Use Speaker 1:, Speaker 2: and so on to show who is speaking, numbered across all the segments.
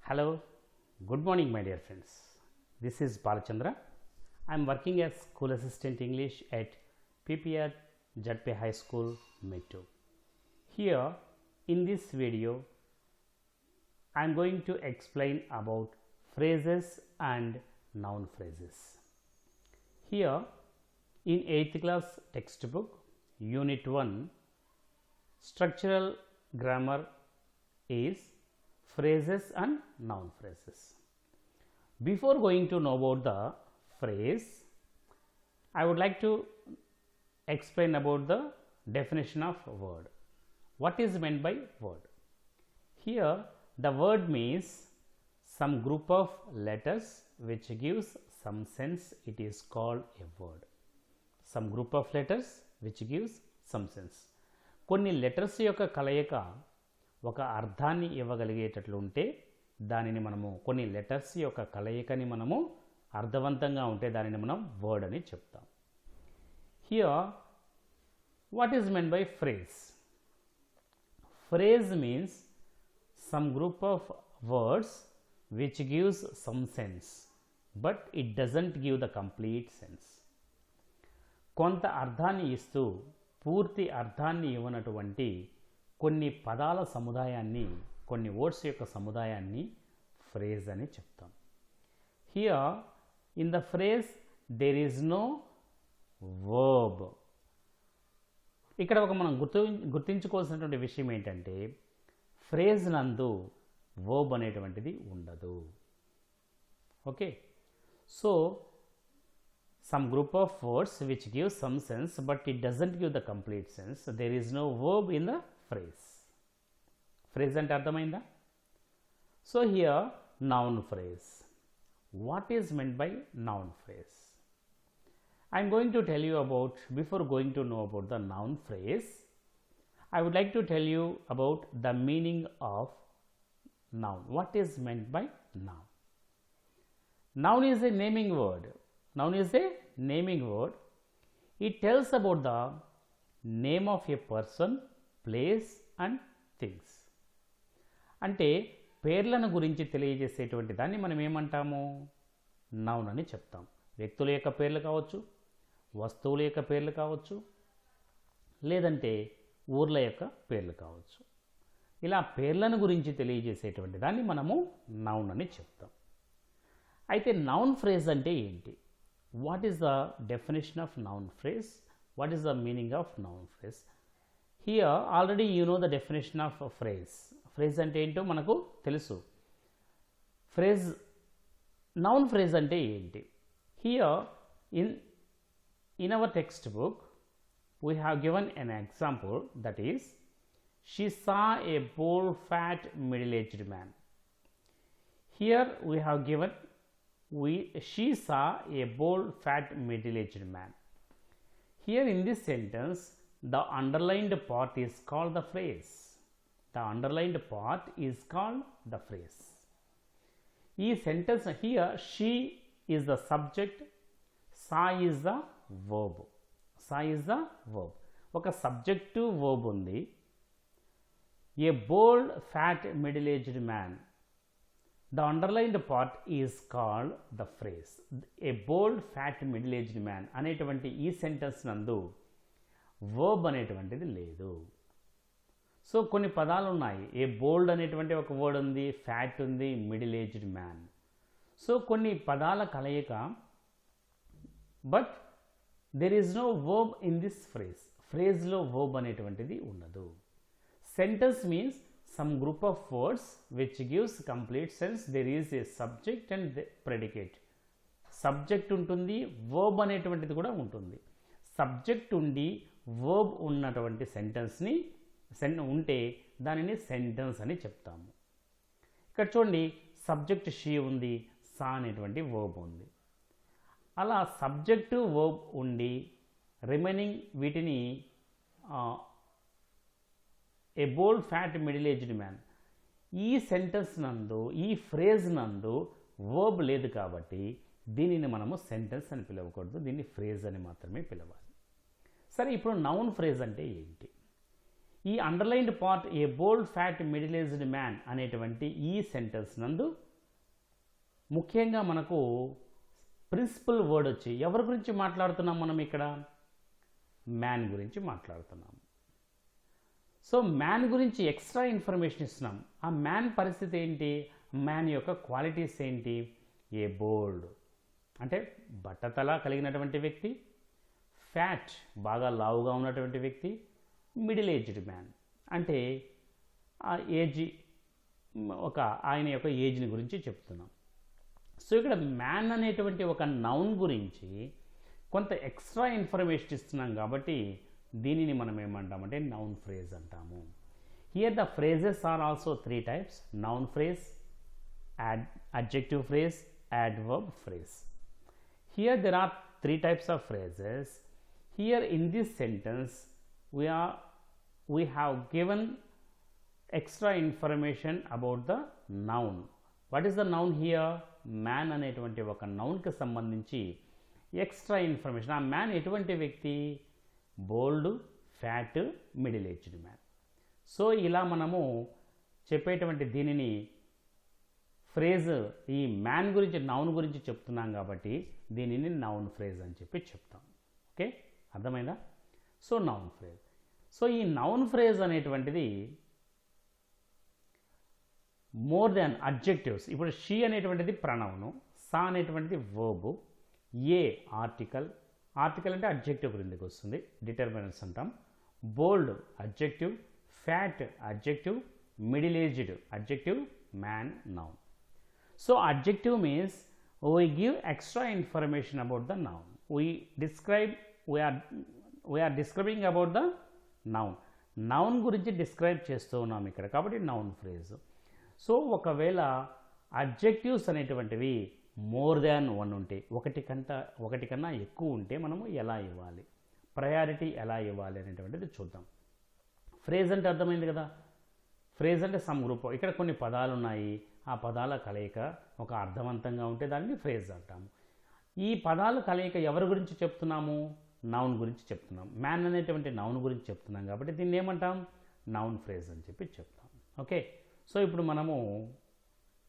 Speaker 1: Hello, good morning my dear friends. This is Balachandra. I am working as School Assistant English at PPR Jadpe High School, Mettu. Here in this video, I am going to explain about phrases and noun phrases. Here in 8th class textbook, Unit 1, structural grammar is phrases and noun phrases. Before going to know about the phrase, I would like to explain about the definition of word. What is meant by word? Here the word means some group of letters which gives some sense. It is called a word. Some group of letters which gives some sense. కొన్ని letters యొక్క కలయిక ఒక అర్థాన్ని ఇవ్వగలిగేటట్లు ఉంటే దానిని మనము కొన్ని letters యొక్క కలయికని మనము అర్థవంతంగా ఉంటే దానిని మనం వర్డ్ అని చెప్తాం. Here what is men by phrase? Phrase means some group of words which gives some sense but it doesn't give the complete sense. కొంత అర్థాన్ని ఇస్తూ పూర్తి అర్థాన్ని ఇవ్వనటువంటి కొన్ని పదాల సముదాయాన్ని, కొన్ని వర్డ్స్ యొక్క సముదాయాన్ని ఫ్రేజ్ అని చెప్తాం. Here in the phrase there is no verb. ఇక్కడ ఒక మనం గుర్తించుకోవాల్సినటువంటి విషయం ఏంటంటే ఫ్రేజ్ నందు వర్బ్ అనేటువంటిది ఉండదు. Okay, so some group of words which give some sense but it doesn't give the complete sense. There is no verb in the phrase. Phrase ante ardhamainda? So here noun phrase. What is meant by noun phrase? I am going to tell you about, before going to know about the noun phrase, I would like to tell you about the meaning of noun. What is meant by noun? Noun is a naming word. Noun is a naming word. It tells about the name of a person, place and things. అంటే పేర్లను గురించి తెలియజేసేటువంటి దాన్ని మనం ఏమంటాము? Noun అని చెప్తాం. వ్యక్తుల యొక్క పేర్లు కావచ్చు, వస్తువుల యొక్క పేర్లు కావచ్చు, లేదంటే ఊర్ల యొక్క పేర్లు కావచ్చు. ఇలా పేర్లను గురించి తెలియజేసేటువంటి దాన్ని మనము నౌన్ అని చెప్తాం. అయితే నౌన్ ఫ్రేజ్ అంటే ఏంటి? What is the definition of noun phrase? What is the meaning of noun phrase? Here already you know the definition of a phrase. Phrase ante ento manaku telusu. Phrase, noun phrase ante enti? Here in our textbook we have given an example, that is, she saw a bald, fat, middle-aged man. Here we have given she saw a bald, fat, middle-aged man. Here in this sentence the underlined part is called the phrase. The underlined part is called the phrase. Ee sentence here she is the subject, saw is the verb. Saw is the verb. Oka subject to verb undi. A bald, fat, middle-aged man. The underlined part is called the phrase. A bold, fat, middle-aged man అనేటువంటి ఈ sentence నందు verb అనేటువంటిది లేదు. So కొన్ని పదాలు ఉన్నాయి. ఏ బోల్డ్ అనేటువంటి ఒక వర్డ్ ఉంది, ఫ్యాట్ ఉంది, మిడిల్ ఏజ్డ్ మ్యాన్. సో కొన్ని పదాల కలయిక, but there is no verb in this phrase. ఫ్రేజ్లో వర్బ్ అనేటువంటిది ఉండదు. Sentence means some group of words which gives complete sense. There is a subject and the predicate. Subject ఉంటుంది, verb అనేటువంటిది కూడా ఉంటుంది. సబ్జెక్ట్ ఉండి verb ఉన్నటువంటి సెంటెన్స్ని ఉంటే దానిని సెంటెన్స్ అని చెప్తాము. ఇక్కడ చూడండి, సబ్జెక్ట్ షీ ఉంది, సా అనేటువంటి verb ఉంది. అలా సబ్జెక్టు verb ఉండి రిమైనింగ్ వీటిని ఏ bold, fat, middle aged man, ఈ సెంటెన్స్ నందు, ఈ ఫ్రేజ్ నందు వర్బ్ లేదు కాబట్టి దీనిని మనము సెంటెన్స్ అని పిలవకూడదు, దీన్ని ఫ్రేజ్ అని మాత్రమే పిలవాలి. సరే, ఇప్పుడు నౌన్ ఫ్రేజ్ అంటే ఏంటి? ఈ underlined part A bold fat middle aged man అనేటువంటి ఈ సెంటెన్స్ నందు ముఖ్యంగా మనకు ప్రిన్సిపల్ వర్డ్ వచ్చి ఎవరి గురించి మాట్లాడుతున్నాం మనం ఇక్కడ? మ్యాన్ గురించి మాట్లాడుతున్నాం. సో మ్యాన్ గురించి ఎక్స్ట్రా ఇన్ఫర్మేషన్ ఇస్తున్నాం. ఆ మ్యాన్ పరిస్థితి ఏంటి? మ్యాన్ యొక్క క్వాలిటీస్ ఏంటి? ఏ బోల్డ్ అంటే బట్టతల కలిగినటువంటి వ్యక్తి, ఫ్యాట్ బాగా లావుగా ఉన్నటువంటి వ్యక్తి, మిడిల్ ఏజ్డ్ మ్యాన్ అంటే ఆ ఏజ్ ఆయన యొక్క ఏజ్ని గురించి చెప్తున్నాం. సో ఇక్కడ మ్యాన్ అనేటువంటి ఒక నౌన్ గురించి కొంత ఎక్స్ట్రా ఇన్ఫర్మేషన్ ఇస్తున్నాం కాబట్టి దీనిని మనం ఏమంటామంటే నౌన్ ఫ్రేజ్ అంటాము. Here the phrases are also 3 types: noun phrase, adjective phrase, adverb phrase. Here there are 3 types of phrases. Here in this sentence we have given extra information about the noun. What is the noun here? Man అనేటువంటి ఒక నౌన్కి సంబంధించి extra information. ఆ man ఎటువంటి వ్యక్తి? Bold, fat, middle aged man. So ఇలా మనము చెప్పేటువంటి దీనిని ఫ్రేజ్ ఈ మ్యాన్ గురించి నౌన్ గురించి చెప్తున్నాం కాబట్టి దీనిని నౌన్ ఫ్రేజ్ అని చెప్పి చెప్తాం. ఓకే, అర్థమైందా? So noun phrase. సో ఈ నౌన్ ఫ్రేజ్ అనేటువంటిది మోర్ దాన్ అడ్జెక్టివ్స్. ఇప్పుడు షీ అనేటువంటిది ప్రనౌను, సా అనేటువంటిది వర్బు, ఏ ఆర్టికల్. ఆర్టికల్ అంటే అడ్జెక్టివ్ క్రిందికి వస్తుంది, డిటర్మినెంట్స్ అంటాం. Bold adjective, fat adjective, middle aged adjective, man noun. So adjective means we give extra information about the noun. we are describing about the noun. Noun గురించి describe చేస్తూ ఉన్నాం ఇక్కడ, కాబట్టి noun phrase. So ఒకవేళ adjectives అనేటువంటివి more than 1 ఉంటే, ఒకటి కన్నా ఎక్కువ ఉంటే మనము ఎలా ఇవ్వాలి, ప్రయారిటీ ఎలా ఇవ్వాలి అనేటువంటిది చూద్దాం. ఫ్రేజ్ అంటే అర్థమైంది కదా. ఫ్రేజ్ అంటే సమ్ గ్రూప్. ఇక్కడ కొన్ని పదాలు ఉన్నాయి, ఆ పదాల కలయిక ఒక అర్థవంతంగా ఉంటే దాన్ని ఫ్రేజ్ అంటాము. ఈ పదాల కలయిక ఎవరి గురించి చెప్తున్నాము? నౌన్ గురించి చెప్తున్నాం. మ్యాన్ అనేటువంటి నౌన్ గురించి చెప్తున్నాం కాబట్టి దీన్ని ఏమంటాం? నౌన్ ఫ్రేజ్ అని చెప్పి చెప్తాం. ఓకే, సో ఇప్పుడు మనము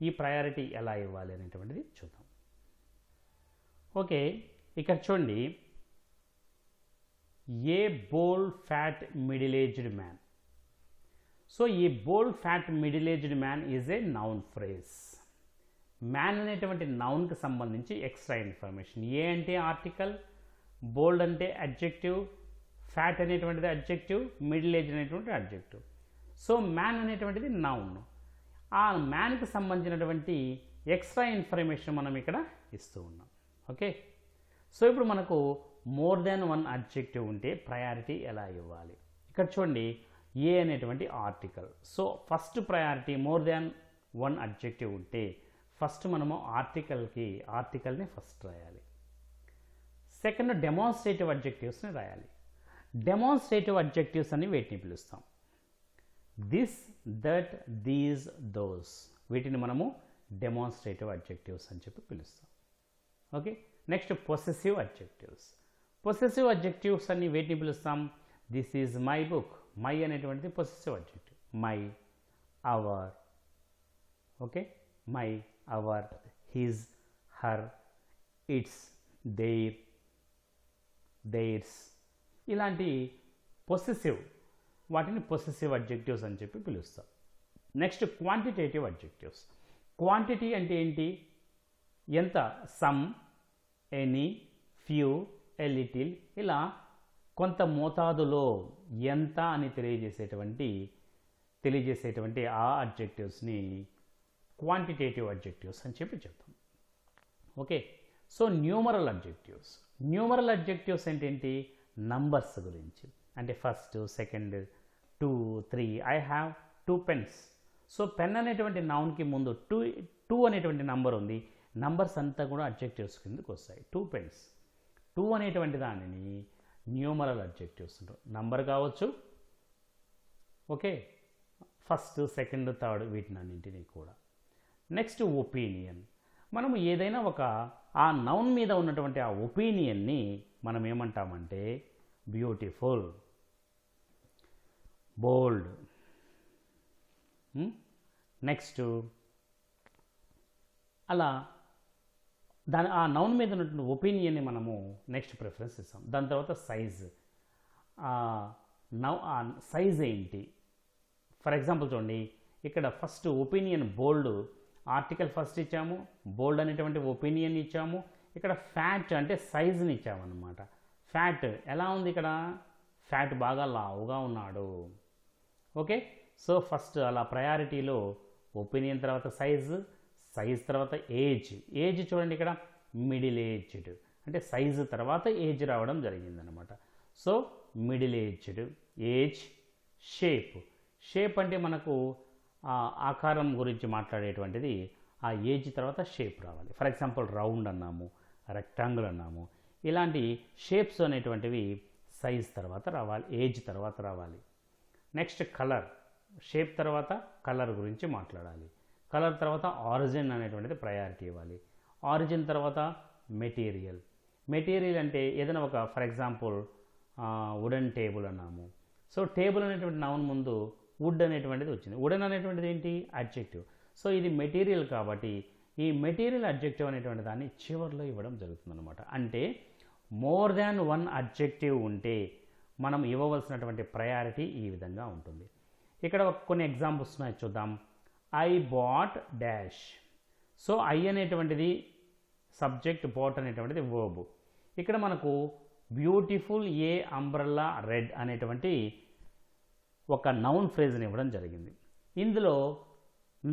Speaker 1: ఈ ప్రయారిటీ ఎలా ఇవ్వాలి అనేటువంటిది చూద్దాం. ఓకే, ఇక్కడ చూడండి, a bold fat middle aged man. So ఈ bold fat middle aged man is a noun phrase. Man అనేటువంటి నౌన్కి సంబంధించి ఎక్స్ట్రా ఇన్ఫర్మేషన్. ఏ అంటే ఆర్టికల్, బోల్డ్ అంటే అడ్జెక్టివ్, ఫ్యాట్ అనేటువంటిది అడ్జెక్టివ్, మిడిల్ ఏజ్ అనేటువంటి అడ్జెక్టివ్. సో మ్యాన్ అనేటువంటిది నౌన్. ఆ మ్యాన్కి సంబంధించినటువంటి ఎక్స్ట్రా ఇన్ఫర్మేషన్ మనం ఇక్కడ ఇస్తూ ఉన్నాం. ఓకే, సో ఇప్పుడు మనకు మోర్ దాన్ 1 అడ్జెక్టివ్ ఉంటే ప్రయారిటీ ఎలా ఇవ్వాలి? ఇక్కడ చూడండి, ఏ అనేటువంటి article. So first priority more than 1 adjective ఉంటే ఫస్ట్ మనము ఆర్టికల్ని ఫస్ట్ రాయాలి. సెకండ్ డెమాన్స్ట్రేటివ్ అడ్జెక్టివ్స్ని రాయాలి. డెమాన్స్ట్రేటివ్ అడ్జెక్టివ్స్ అని వీటిని పిలుస్తాం. దిస్, దట్, దీస్, దోస్, వీటిని మనము డెమాన్స్ట్రేటివ్ అడ్జెక్టివ్స్ అని చెప్పి పిలుస్తాం. Okay, next possessive adjectives. Possessive adjectives అని వీటిని పిలుస్తాం. This is my book. My అనేటువంటిది possessive adjective. My, our. Okay, my, our, his, her, its, their, theirs, ఇలాంటి పొసెసివ్, వాటిని పొసెసివ్ అడ్జెక్టివ్స్ అని చెప్పి పిలుస్తాం. Next quantitative adjectives. క్వాంటిటీ అంటే ఏంటి? ఎంత, some, any, few, a little, ఇలా కొంత మోతాదులో ఎంత అని తెలియజేసేటువంటి ఆ అడ్జెక్టివ్స్ని క్వాంటిటేటివ్ అడ్జెక్టివ్స్ అని చెప్పి చెప్తాం. Okay, so numeral adjectives. Numeral adjectives అంటే ఏంటి? నంబర్స్ గురించి. అంటే first, second, 2, 3. I have 2 pens. So pen అనేటువంటి నౌన్కి ముందు 2 అనేటువంటి నంబర్ ఉంది. నంబర్స్ అంతా కూడా అడ్జెక్టివ్స్ కిందకి వస్తాయి. 2 pens. 2 అనేటువంటి దానిని న్యూమరల్ అడ్జెక్టివ్స్ అంటారు. నంబర్ కావచ్చు, ఓకే, ఫస్ట్, సెకండ్, థర్డ్, వీటినన్నింటినీ కూడా. Next opinion. మనము ఏదైనా ఆ నౌన్ మీద ఉన్నటువంటి ఆ ఒపీనియన్ని మనం ఏమంటామంటే బ్యూటిఫుల్, బోల్డ్. నెక్స్ట్ అలా ఆ నౌన్ మీద ఉన్నటువంటి ఒపీనియన్ని మనము నెక్స్ట్ ప్రిఫరెన్స్ ఇస్తాం. దాని తర్వాత సైజ్. సైజ్ ఏంటి? ఫర్ ఎగ్జాంపుల్ చూడండి, ఇక్కడ ఫస్ట్ ఒపీనియన్ బోల్డ్, ఆర్టికల్ ఫస్ట్ ఇచ్చాము, బోల్డ్ అనేటువంటి ఒపీనియన్ ఇచ్చాము, ఇక్కడ ఫ్యాట్ అంటే సైజుని ఇచ్చామన్నమాట. ఫ్యాట్ ఎలా ఉంది? ఇక్కడ ఫ్యాట్ బాగా లావుగా ఉన్నాడు. ఓకే, సో ఫస్ట్ అలా ప్రయారిటీలో ఒపీనియన్ తర్వాత సైజ్, సైజ్ తర్వాత ఏజ్. ఏజ్ చూడండి, ఇక్కడ మిడిల్ ఏజ్డ్ అంటే సైజు తర్వాత ఏజ్ రావడం జరిగిందనమాట. So middle aged, age. Shape. Shape అంటే మనకు ఆకారం గురించి మాట్లాడేటువంటిది, ఆ ఏజ్ తర్వాత షేప్ రావాలి. ఫర్ ఎగ్జాంపుల్ రౌండ్ అన్నాము, రెక్టాంగిల్ అన్నాము. ఇలాంటి షేప్స్ అనేటువంటివి సైజ్ తర్వాత రావాలి, ఏజ్ తర్వాత రావాలి. Next colour. షేప్ తర్వాత కలర్ గురించి మాట్లాడాలి. కలర్ తర్వాత ఆరిజిన్ అనేటువంటిది ప్రయారిటీ ఇవ్వాలి. ఆరిజిన్ తర్వాత మెటీరియల్. మెటీరియల్ అంటే ఏదైనా ఒక ఫర్ ఎగ్జాంపుల్ వుడెన్ టేబుల్ అన్నాము. సో టేబుల్ అనేటువంటి నౌన్ ముందు వుడ్ అనేటువంటిది వచ్చింది. వుడెన్ అనేటువంటిది ఏంటి? అడ్జెక్టివ్. సో ఇది మెటీరియల్ కాబట్టి ఈ మెటీరియల్ అడ్జెక్టివ్ అనేటువంటి దాన్ని చివర్లో ఇవ్వడం జరుగుతుందన్నమాట. అంటే మోర్ దాన్ వన్ అడ్జెక్టివ్ ఉంటే మనం ఇవ్వవలసినటువంటి ప్రయారిటీ ఈ విధంగా ఉంటుంది. ఇక్కడ కొన్ని ఎగ్జాంపుల్స్ ఉన్నాయి, చూద్దాం. I bought dash. So I అనేటువంటిది సబ్జెక్ట్, బాట్ అనేటువంటిది వర్బ్. ఇక్కడ మనకు బ్యూటిఫుల్ ఏ అంబ్రెల్లా రెడ్ అనేటువంటి ఒక నౌన్ ఫ్రేజ్ని ఇవ్వడం జరిగింది. ఇందులో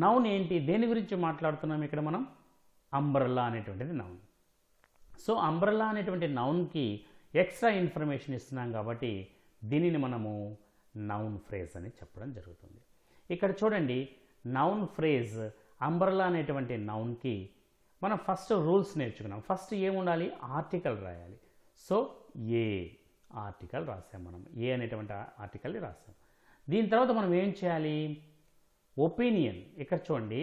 Speaker 1: నౌన్ ఏంటి? దేని గురించి మాట్లాడుతున్నాం ఇక్కడ మనం? అంబ్రెల్లా అనేటువంటిది నౌన్. సో అంబ్రెల్లా అనేటువంటి నౌన్కి ఎక్స్ట్రా ఇన్ఫర్మేషన్ ఇస్తున్నాం కాబట్టి దీనిని మనము నౌన్ ఫ్రేజ్ అని చెప్పడం జరుగుతుంది. ఇక్కడ చూడండి, నౌన్ ఫ్రేజ్ అంబ్రెల్లా అనేటువంటి నౌన్కి మనం ఫస్ట్ రూల్స్ నేర్చుకున్నాం. ఫస్ట్ ఏముండాలి? ఆర్టికల్ రాయాలి. సో ఏ ఆర్టికల్ రాసాం మనం, ఏ అనేటువంటి ఆర్టికల్ని రాసాం. దీని తర్వాత మనం ఏం చేయాలి? ఒపీనియన్. ఇక్కడ చూడండి,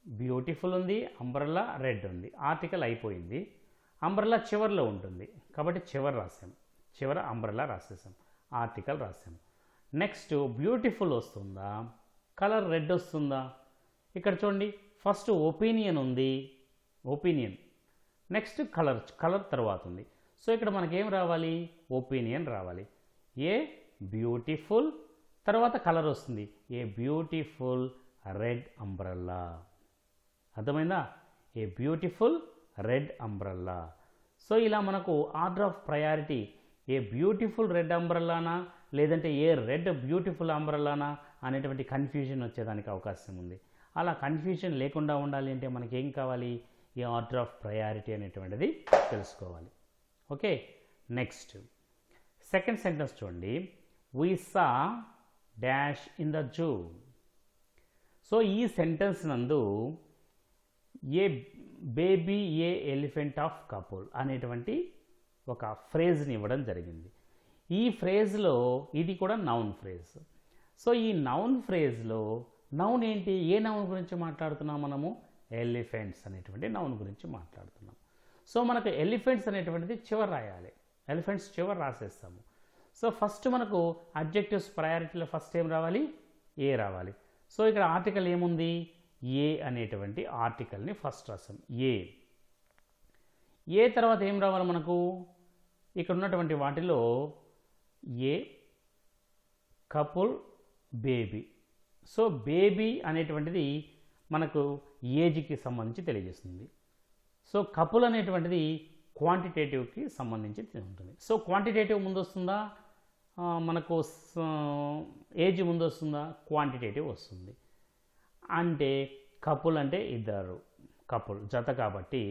Speaker 1: బ్యూటిఫుల్ ఉంది, అంబ్రెల్లా రెడ్ ఉంది, ఆర్టికల్ అయిపోయింది. అంబ్రెల్లా చివర్లో ఉంటుంది కాబట్టి చివర రాసాం, చివర అంబ్రెల్లా రాసేసాం, ఆర్టికల్ రాసాం. నెక్స్ట్ బ్యూటిఫుల్ వస్తుందా, కలర్ రెడ్ వస్తుందా? ఇక్కడ చూడండి, ఫస్ట్ ఒపీనియన్ ఉంది, ఒపీనియన్. నెక్స్ట్ కలర్ తర్వాత ఉంది. సో ఇక్కడ మనకేం రావాలి? ఒపీనియన్ రావాలి. ఏ బ్యూటిఫుల్ తర్వాత కలర్ వస్తుంది, ఏ బ్యూటిఫుల్ రెడ్ అంబ్రెల్లా. అర్థమైందా? A beautiful red umbrella. So ఇలా మనకు order of priority a beautiful red అంబ్రెల్లానా లేదంటే ఏ రెడ్ బ్యూటిఫుల్ అంబ్రెల్లానా అనేటువంటి కన్ఫ్యూజన్ వచ్చేదానికి అవకాశం ఉంది. అలా కన్ఫ్యూజన్ లేకుండా ఉండాలి అంటే మనకి ఏం కావాలి? ఈ ఆర్డర్ ఆఫ్ ప్రయారిటీ అనేటువంటిది తెలుసుకోవాలి. ఓకే, నెక్స్ట్ సెకండ్ సెంటెన్స్ చూడండి. we saw dash in the zoo. So ఈ సెంటెన్స్ నందు a baby a elephant of couple అనేటువంటి ఒక ఫ్రేజ్ని ఇవ్వడం జరిగింది. ఈ ఫ్రేజ్లో ఇది కూడా నౌన్ ఫ్రేజ్. సో ఈ నౌన్ ఫ్రేజ్లో నౌన్ ఏంటి? ఏ నౌన్ గురించి మాట్లాడుతున్నాం మనము? ఎలిఫెంట్స్ అనేటువంటి నౌన్ గురించి మాట్లాడుతున్నాం. సో మనకు ఎలిఫెంట్స్ అనేటువంటిది చివరి రాయాలి, ఎలిఫెంట్స్ చివరి రాసేస్తాము. సో ఫస్ట్ మనకు అడ్జెక్టివ్స్ ప్రయారిటీలో ఫస్ట్ ఏం రావాలి? ఏ రావాలి. సో ఇక్కడ ఆర్టికల్ ఏముంది? ఏ అనేటువంటి ఆర్టికల్ని ఫస్ట్ రాసాం, ఏ. ఏ తర్వాత ఏం రావాలి మనకు? ఇక్కడ ఉన్నటువంటి వాటిలో a couple baby. So baby అనేటువంటిది మనకు ఏజ్కి సంబంధించి తెలియజేస్తుంది. సో కపుల్ అనేటువంటిది క్వాంటిటేటివ్కి సంబంధించి ఉంటుంది. సో క్వాంటిటేటివ్ ముందు వస్తుందా, మనకు ఏజ్ ముందు వస్తుందా? క్వాంటిటేటివ్ వస్తుంది. అంటే కపుల్ అంటే ఇద్దరు, కపుల్ జత కాబట్టి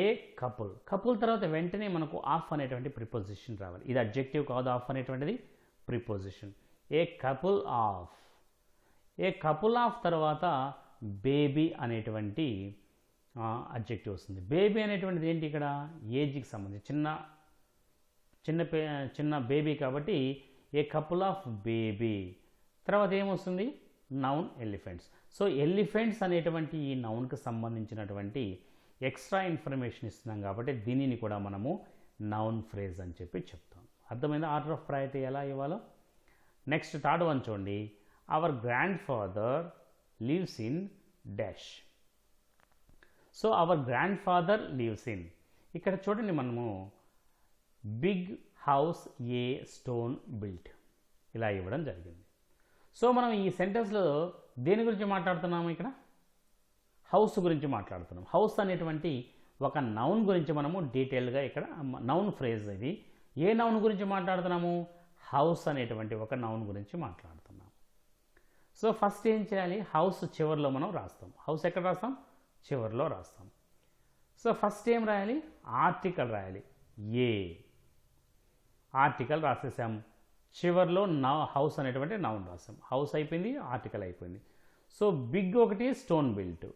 Speaker 1: ఏ కపుల్. కపుల్ తర్వాత వెంటనే మనకు ఆఫ్ అనేటువంటి ప్రిపోజిషన్ రావాలి. ఇది అడ్జెక్టివ్ కాదు, ఆఫ్ అనేటువంటిది preposition. A couple of. A couple of తర్వాత బేబీ అనేటువంటి అడ్జెక్టివ్ వస్తుంది. బేబీ అనేటువంటిది ఏంటి? ఇక్కడ ఏజ్కి సంబంధించి చిన్న బేబీ కాబట్టి ఏ కపుల్ ఆఫ్ బేబీ. తర్వాత ఏమొస్తుంది? Noun elephants. సో ఎలిఫెంట్స్ అనేటువంటి ఈ నౌన్కి సంబంధించినటువంటి ఎక్స్ట్రా ఇన్ఫర్మేషన్ ఇస్తున్నాం కాబట్టి దీనిని కూడా మనము నౌన్ ఫ్రేజ్ అని చెప్పి చెప్తాం. అర్థమైందా ఆర్డర్ ఆఫ్ ప్రయారిటీ ఎలా ఇవ్వాలో? నెక్స్ట్ థర్డ్ వన్ చూడండి, hour grand father lives in dash. So our grand father lives in, ఇక్కడ చూడండి మనము బిగ్ హౌస్ ఏ స్టోన్ బిల్ట్ ఇలా ఇవ్వడం జరిగింది. సో మనం ఈ సెంటెన్స్లో దేని గురించి మాట్లాడుతున్నాము? ఇక్కడ హౌస్ గురించి మాట్లాడుతున్నాం. హౌస్ అనేటువంటి ఒక నౌన్ గురించి మనము డీటెయిల్గా ఇక్కడ నౌన్ ఫ్రేజ్ ఇది. ఏ నౌన్ గురించి మాట్లాడుతున్నాము? హౌస్ అనేటువంటి ఒక నౌన్ గురించి మాట్లాడుతున్నాం. సో ఫస్ట్ ఏం చేయాలి? హౌస్ చివరిలో మనం రాస్తాం. హౌస్ ఎక్కడ రాస్తాం? చివరిలో రాస్తాం. సో ఫస్ట్ ఏం రాయాలి? ఆర్టికల్ రాయాలి. ఏ ఆర్టికల్ రాసేసాం. చివరిలో హౌస్ అనేటువంటి నౌన్ రాసాం. హౌస్ అయిపోయింది, ఆర్టికల్ అయిపోయింది. సో బిగ్ ఒకటి, స్టోన్ బిల్ట్.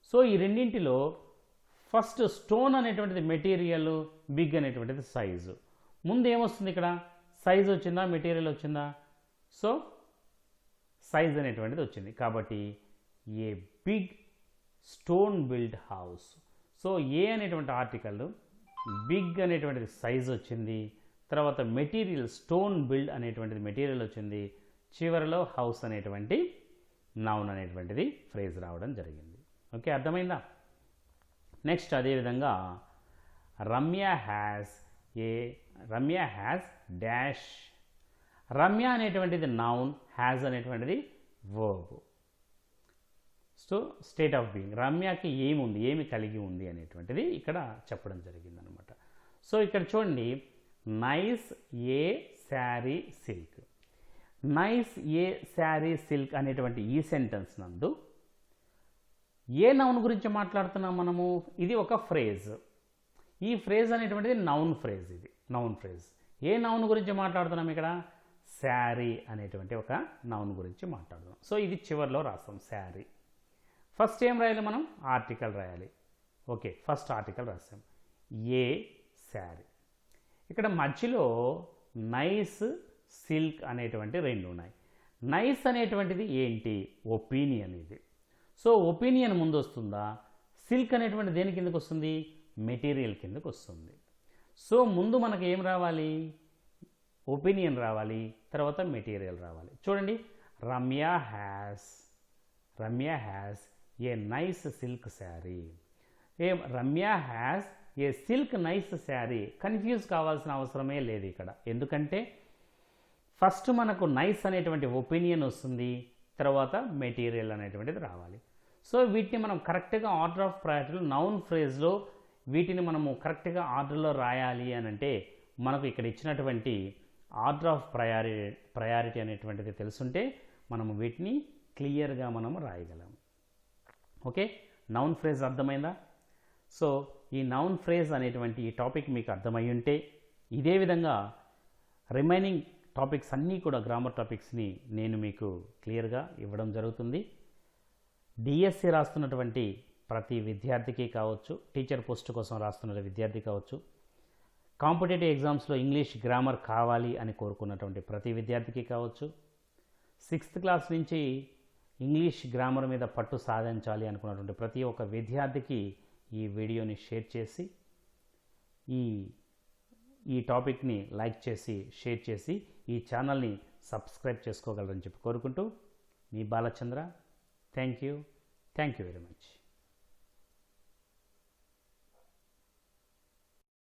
Speaker 1: సో ఈ రెండింటిలో ఫస్ట్ స్టోన్ అనేటువంటిది మెటీరియల్, బిగ్ అనేటువంటిది సైజు. ముందు ఏమొస్తుంది ఇక్కడ? సైజ్ వచ్చిందా, మెటీరియల్ వచ్చిందా? సో సైజ్ అనేటువంటిది వచ్చింది. కాబట్టి a big stone build house. So a అనేటువంటి ఆర్టికల్, బిగ్ అనేటువంటిది సైజ్ వచ్చింది, తర్వాత మెటీరియల్ స్టోన్ బిల్డ్ అనేటువంటిది మెటీరియల్ వచ్చింది, చివరిలో హౌస్ అనేటువంటి నౌన్ అనేటువంటిది ఫ్రేజ్ రావడం జరిగింది. ఓకే, అర్థమైందా? నెక్స్ట్ అదేవిధంగా రమ్య హ్యాస్ డాష్. రమ్య అనేటువంటిది నౌన్, హ్యాజ్ అనేటువంటిది verb. So state of being, రమ్యకి ఏముంది, ఏమి కలిగి ఉంది అనేటువంటిది ఇక్కడ చెప్పడం జరిగిందనమాట. సో ఇక్కడ చూడండి, నైస్ ఏ శారీ సిల్క్. నైస్ ఏ శారీ సిల్క్ అనేటువంటి ఈ సెంటెన్స్ నందు ఏ నౌన్ గురించి మాట్లాడుతున్నాం మనము? ఇది ఒక ఫ్రేజ్. ఈ ఫ్రేజ్ అనేటువంటిది నౌన్ ఫ్రేజ్. ఇది నౌన్ ఫ్రేజ్. ఏ నౌన్ గురించి మాట్లాడుతున్నాం ఇక్కడ? శారీ అనేటువంటి ఒక నౌన్ గురించి మాట్లాడుతున్నాం. సో ఇది చివరిలో రాస్తాం, శారీ. ఫస్ట్ ఏం రాయాలి మనం? ఆర్టికల్ రాయాలి. ఓకే, ఫస్ట్ ఆర్టికల్ రాస్తాం, ఏ శారీ. ఇక్కడ మధ్యలో నైస్, సిల్క్ అనేటువంటి రెండు ఉన్నాయి. నైస్ అనేటువంటిది ఏంటి? ఒపీనియన్ ఇది. సో ఒపీనియన్ ముందు వస్తుందా? సిల్క్ అనేటువంటి దేని కిందకు వస్తుంది? మెటీరియల్ కిందకు వస్తుంది. సో ముందు మనకు ఏం రావాలి? ఒపీనియన్ రావాలి, తర్వాత మెటీరియల్ రావాలి. చూడండి, Ramya has a nice silk sari. Ramya has a silk nice sari. Confuse కావాల్సిన అవసరమే లేదు ఇక్కడ. ఎందుకంటే ఫస్ట్ మనకు నైస్ అనేటువంటి ఒపీనియన్ వస్తుంది, తర్వాత మెటీరియల్ అనేటువంటిది రావాలి. సో వీటిని మనం కరెక్ట్గా ఆర్డర్ ఆఫ్ ప్రయారిటీలో నౌన్ ఫ్రేజ్లో వీటిని మనము కరెక్ట్గా ఆర్డర్లో రాయాలి అని అంటే మనకు ఇక్కడ ఇచ్చినటువంటి ఆర్డర్ ఆఫ్ ప్రయారిటీ అనేటువంటిది తెలుసుంటే మనము వీటిని క్లియర్గా మనము రాయగలం. ఓకే, నౌన్ ఫ్రేజ్ అర్థమైందా? సో ఈ నౌన్ ఫ్రేజ్ అనేటువంటి ఈ టాపిక్ మీకు అర్థమై ఉంటే ఇదే విధంగా రిమైనింగ్ టాపిక్స్ అన్నీ కూడా గ్రామర్ టాపిక్స్ని నేను మీకు క్లియర్గా ఇవ్వడం జరుగుతుంది. డిఎస్సి రాస్తున్నటువంటి ప్రతి విద్యార్థికి కావచ్చు, టీచర్ పోస్ట్ కోసం రాస్తున్న విద్యార్థి కావచ్చు, కాంపిటేటివ్ ఎగ్జామ్స్లో ఇంగ్లీష్ గ్రామర్ కావాలి అని కోరుకున్నటువంటి ప్రతి విద్యార్థికి కావచ్చు, 6th క్లాస్ నుంచి ఇంగ్లీష్ గ్రామర్ మీద పట్టు సాధించాలి అనుకున్నటువంటి ప్రతి ఒక్క విద్యార్థికి ఈ వీడియోని షేర్ చేసి ఈ టాపిక్ని లైక్ చేసి షేర్ చేసి ఈ ఛానల్ని సబ్స్క్రైబ్ చేసుకోగలరని చెప్పి కోరుకుంటూ మీ Balachandra. Thank you very much.